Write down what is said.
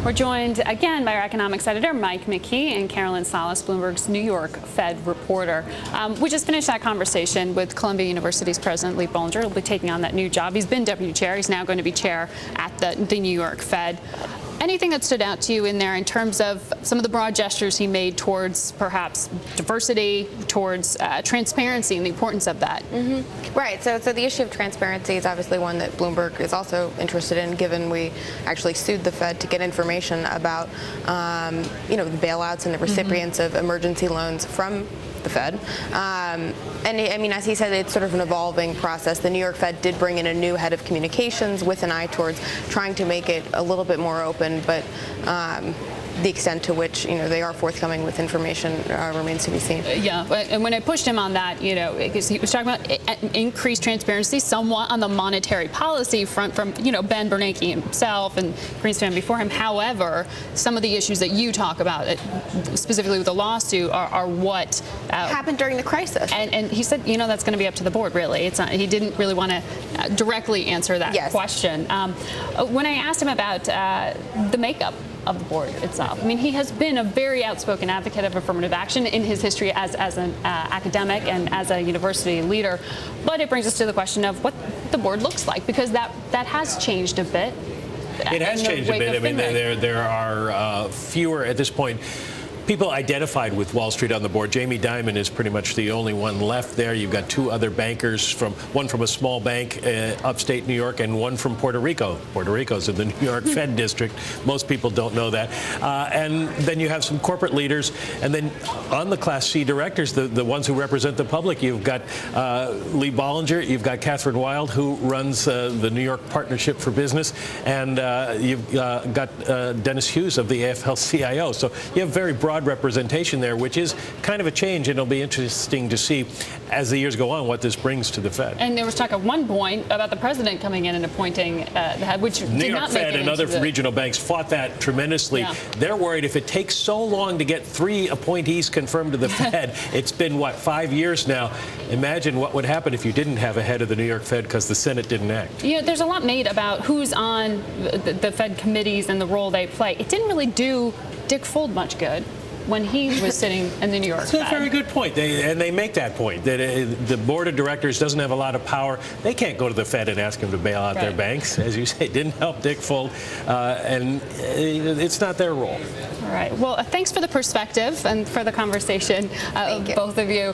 We're joined again by our economics editor, McKee, and Carolyn Salas, Bloomberg's New York Fed reporter. We just finished that conversation with Columbia University's president, Bollinger. He'll be taking on that new job. He's been deputy chair. He's now going to be chair at the New York Fed. Anything that stood out to you in there in terms of some of the broad gestures he made towards perhaps diversity, towards transparency and the importance of that? Right. So the issue of transparency is obviously one that Bloomberg is also interested in, given we actually sued the Fed to get information about, the bailouts and the recipients of emergency loans from the Fed. And I mean, as he said, it's sort of an evolving process. The New York Fed did bring in a new head of communications with an eye towards trying to make it a little bit more open, but the extent to which they are forthcoming with information remains to be seen. Yeah, and when I pushed him on that, because he was talking about increased transparency somewhat on the monetary policy front from Ben Bernanke himself and Greenspan before him. However, some of the issues that you talk about, specifically with the lawsuit, are what happened during the crisis. And he said, that's going to be up to the board. Really, it's not. He didn't really want to directly answer that question. When I asked him about the makeup of the board itself. I mean, he has been a very outspoken advocate of affirmative action in his history as an academic and as a university leader. But it brings us to the question of what the board looks like, because that has changed a bit. It has changed a bit. I mean, there are fewer at this point people identified with Wall Street on the board. Jamie Dimon is pretty much the only one left there. You've got two other bankers, one from a small bank upstate New York and one from Puerto Rico. Puerto Rico's in the New York Fed district. Most people don't know that. And then you have some corporate leaders. And then on the Class C directors, the ones who represent the public, you've got Lee Bollinger, you've got Catherine Wild, who runs the New York Partnership for Business, and you've got Dennis Hughes of the AFL-CIO. So you have very broad representation there, which is kind of a change, and it'll be interesting to see as the years go on what this brings to the Fed. And there was talk at one point about the president coming in and appointing the head, which New did York not Fed make and other regional banks fought that tremendously. Yeah. They're worried if it takes so long to get 3 appointees confirmed to the Fed, it's been, 5 years now. Imagine what would happen if you didn't have a head of the New York Fed because the Senate didn't act. There's a lot made about who's on the Fed committees and the role they play. It didn't really do Dick Fuld much good when he was sitting in the New York Fed. That's a very good point. They make that point, that the board of directors doesn't have a lot of power. They can't go to the Fed and ask them to bail out their banks. As you say, it didn't help Dick Fuld, and it's not their role. All right. Well, thanks for the perspective and for the conversation, both of you.